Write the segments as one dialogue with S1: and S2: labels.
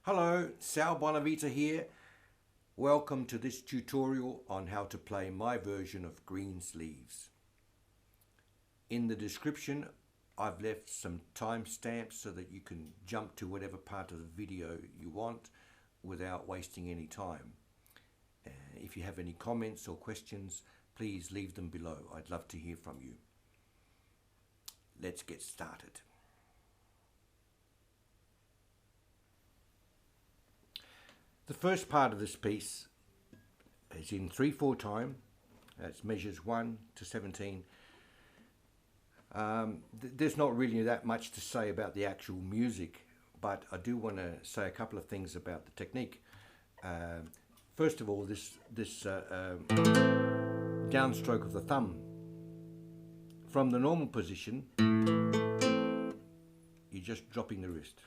S1: Hello, Sal Bonavita here. Welcome to this tutorial on how to play my version of Greensleeves. In the description I've left some timestamps so that you can jump to whatever part of the video you want without wasting any time. If you have any comments or questions, please leave them below. I'd love to hear from you. Let's get started. The first part of this piece is in 3/4 time. That's measures 1 to 17. There's not really that much to say about the actual music, but I do want to say a couple of things about the technique. First of all, this downstroke of the thumb. From the normal position, you're just dropping the wrist.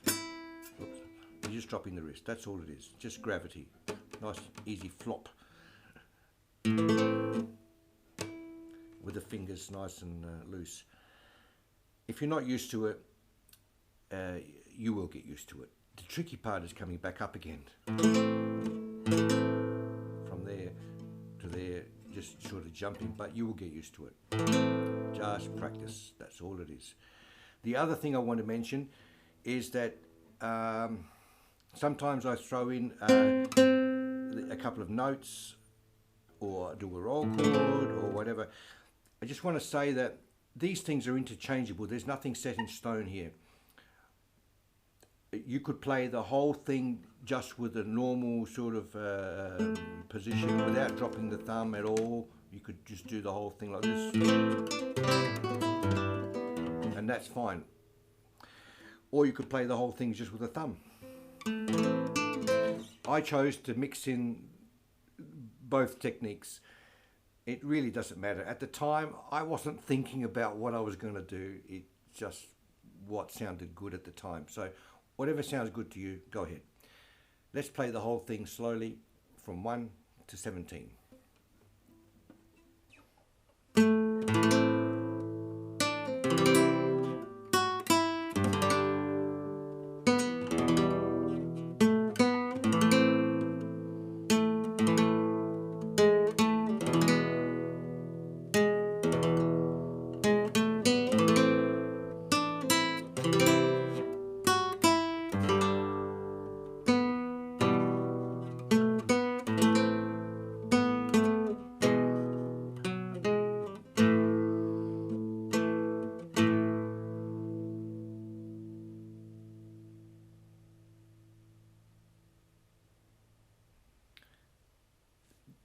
S1: Oops. You're just dropping the wrist, that's all it is, just gravity. Nice easy flop with the fingers nice and loose. If you're not used to it, you will get used to it. The tricky part is coming back up again. From there to there, just sort of jumping, but you will get used to it. Just practice, that's all it is. The other thing I want to mention is that sometimes I throw in a couple of notes or do a roll chord or whatever. I just want to say that these things are interchangeable. There's nothing set in stone here. You could play the whole thing just with a normal sort of position without dropping the thumb at all. You could just do the whole thing like this. And that's fine. Or you could play the whole thing just with a thumb. I chose to mix in both techniques. It really doesn't matter. At the time, I wasn't thinking about what I was going to do. It's just what sounded good at the time. So whatever sounds good to you, go ahead. Let's play the whole thing slowly from 1 to 17.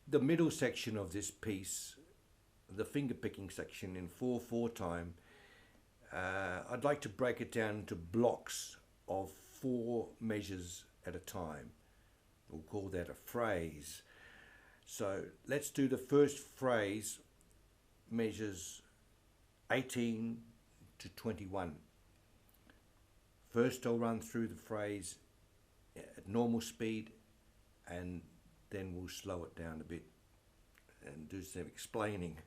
S1: The middle section of this piece, the finger picking section in 4/4 time, I'd like to break it down into blocks of 4 measures at a time. We'll call that a phrase. So let's do the first phrase, measures 18 to 21. First I'll run through the phrase at normal speed, and then we'll slow it down a bit and do some explaining.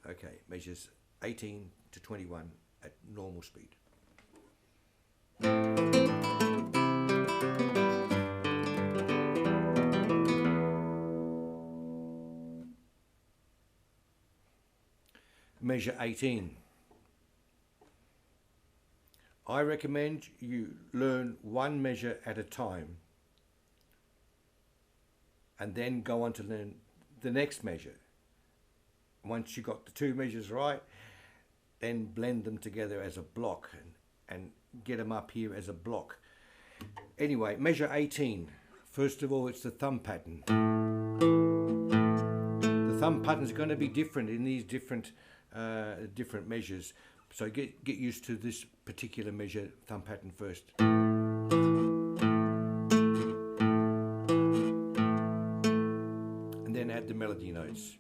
S1: Okay, measures 18 to 21 at normal speed. Measure 18. I recommend you learn one measure at a time and then go on to learn the next measure. Once you got the 2 measures right, then blend them together as a block and get them up here as a block. Anyway, measure 18. First of all, it's the thumb pattern. The thumb pattern is going to be different in these different measures. So get used to this particular measure thumb pattern first. Then add the melody notes.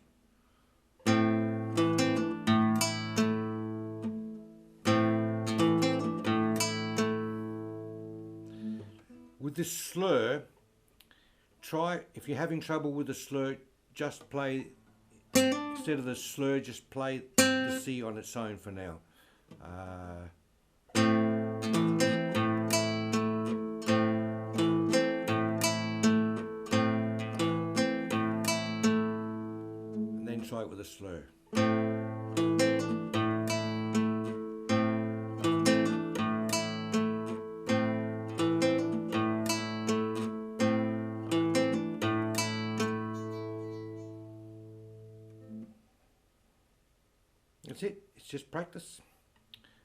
S1: With this slur, if you're having trouble with the slur, just play, instead of the slur, just play the C on its own for now. it with a slur. That's it, it's just practice.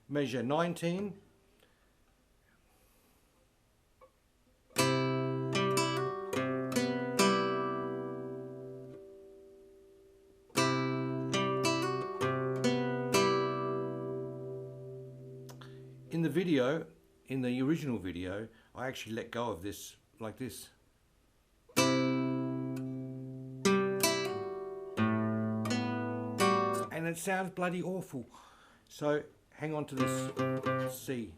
S1: Measure 19. In the video, in the original video, I actually let go of this like this. And it sounds bloody awful. So hang on to this C.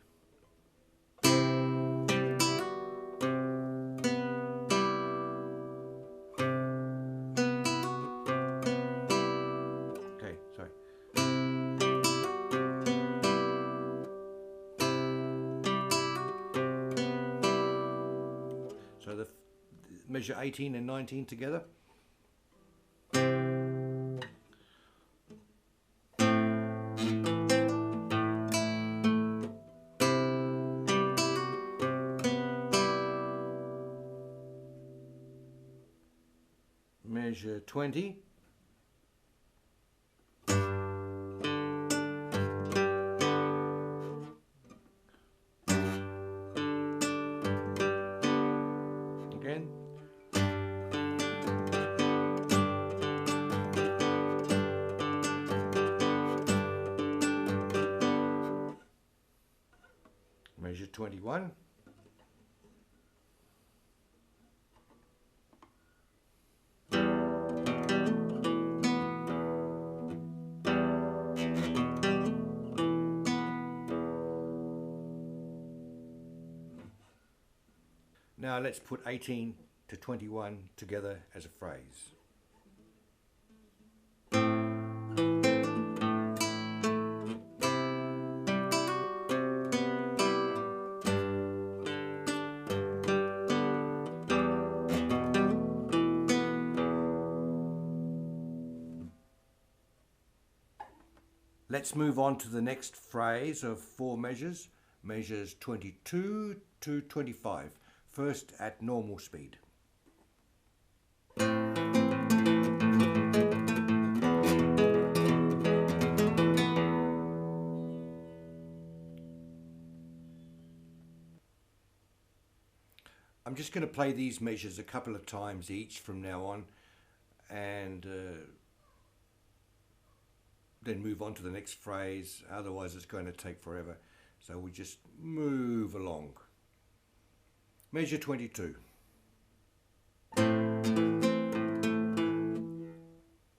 S1: Okay, sorry. So the measure 18 and 19 together. Measure 20. Again. Measure 21. Now let's put 18 to 21 together as a phrase. Let's move on to the next phrase of 4 measures, measures 22 to 25. First at normal speed. I'm just going to play these measures a couple of times each from now on, and then move on to the next phrase. Otherwise it's going to take forever. So we just move along. Measure 22.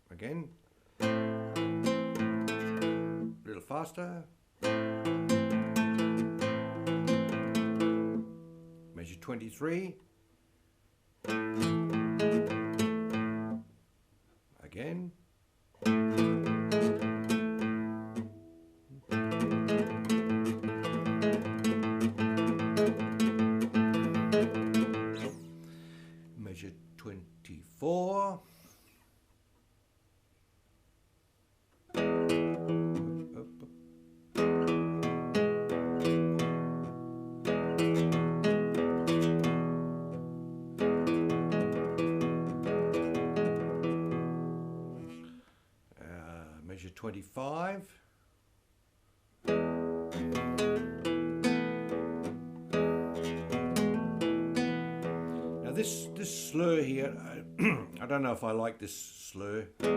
S1: Again. A little faster. Measure 23. Again. Measure 24. Measure 25. Now this slur here, I don't know if I like this slur. You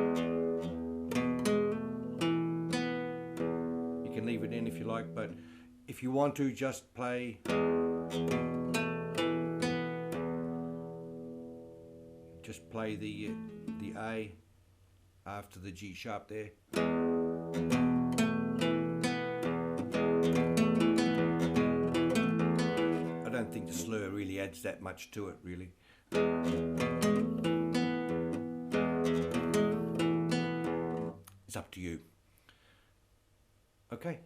S1: can leave it in if you like, but if you want to, just play the A after the G sharp there. I don't think the slur really adds that much to it, really. It's up to you. Okay.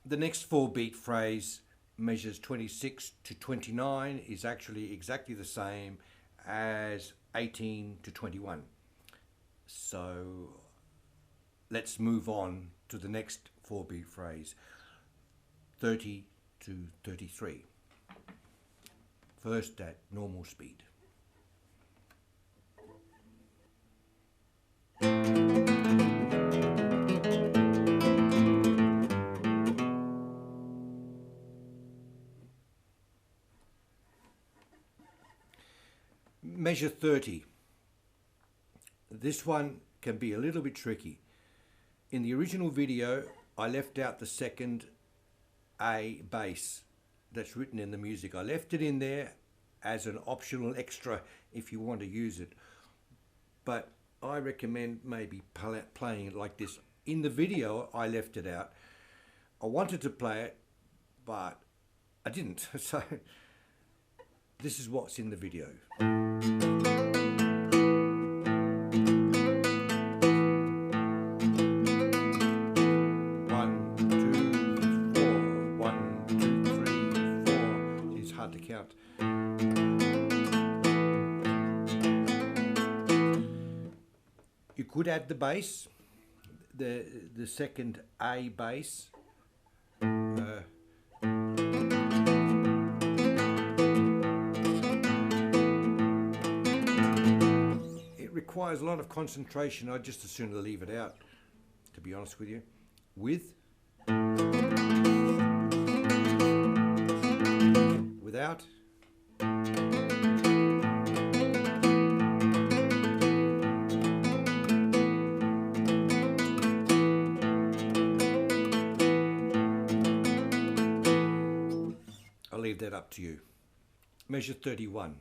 S1: The next 4-beat phrase, measures 26 to 29, is actually exactly the same as 18 to 21. So let's move on to the next 4-beat phrase, 30 to 33. First at normal speed. Measure 30. This one can be a little bit tricky. In the original video, I left out the second A bass that's written in the music. I left it in there as an optional extra if you want to use it. But I recommend maybe playing it like this. In the video, I left it out. I wanted to play it, but I didn't. So this is what's in the video. 1, 2, 4. 1, 2, 3, 4. It's hard to count. You could add the bass, the second A bass. It requires a lot of concentration. I'd just as soon leave it out, to be honest with you. With, without, I'll leave that up to you. Measure 31.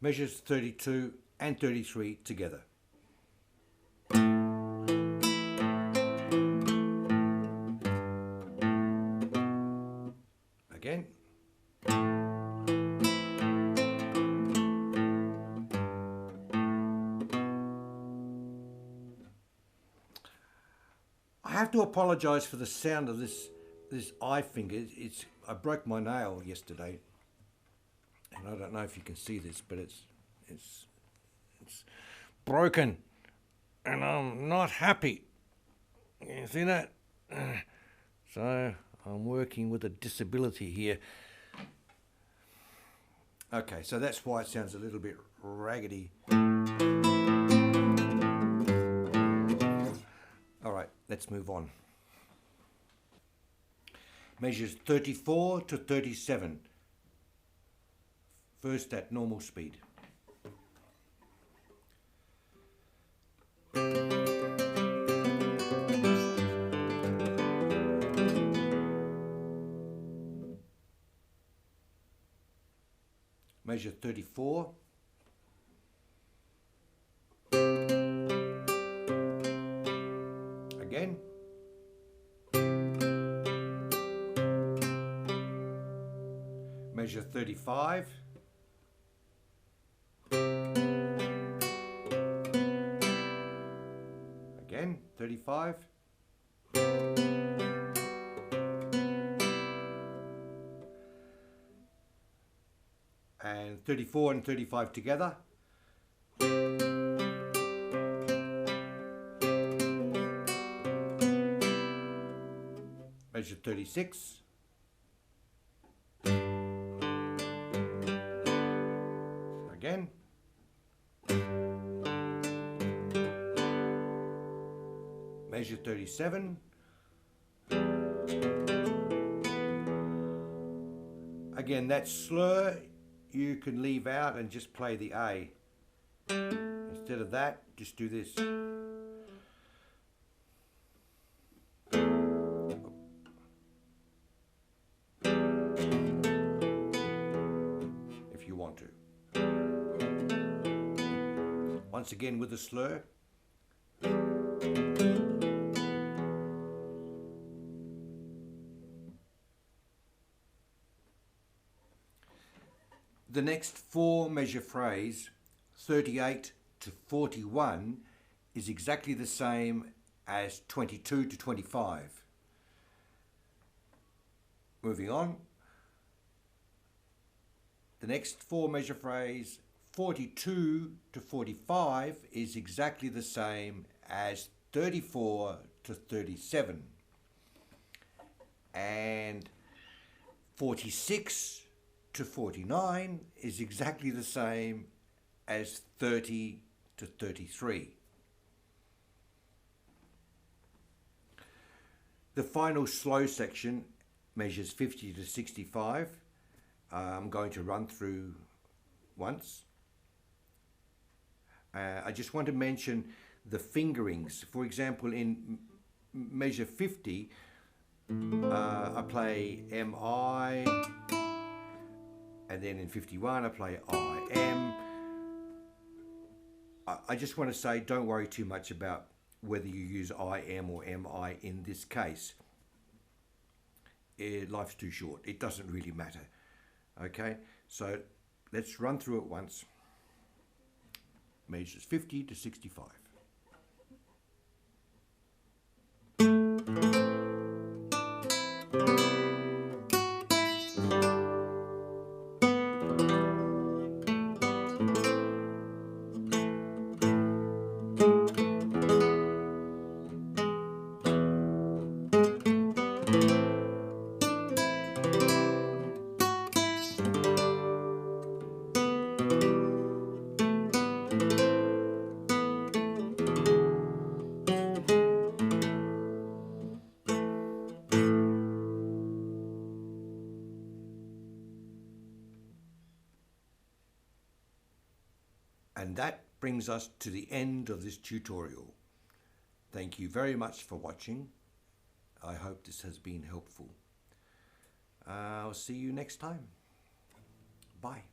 S1: Measures 32 and 33 together. Again. I have to apologize for the sound of this eye finger. I broke my nail yesterday. And I don't know if you can see this, but it's broken, and I'm not happy. You see that? So I'm working with a disability here. Okay, so that's why it sounds a little bit raggedy. All right, let's move on. Measures 34 to 37. First at normal speed. Measure 34. Again. Measure 35. Again, 35. And 34 and 35 together. Measure 36. Again. Measure 37. Again, that slur you can leave out and just play the A. Instead of that, just do this. If you want to. Once again with the slur. The next 4 measure phrase, 38 to 41 is exactly the same as 22 to 25. Moving on, the next four measure phrase, 42 to 45, is exactly the same as 34 to 37. And 46 to 49 is exactly the same as 30 to 33. The final slow section measures 50 to 65. I'm going to run through once. I just want to mention the fingerings. For example, in measure 50, I play MI, and then in 51 I play IM. I just want to say, don't worry too much about whether you use IM or MI in this case. Life's too short. It doesn't really matter. Okay, so let's run through it once. Measures 50 to 65. And that brings us to the end of this tutorial. Thank you very much for watching. I hope this has been helpful. I'll see you next time. Bye.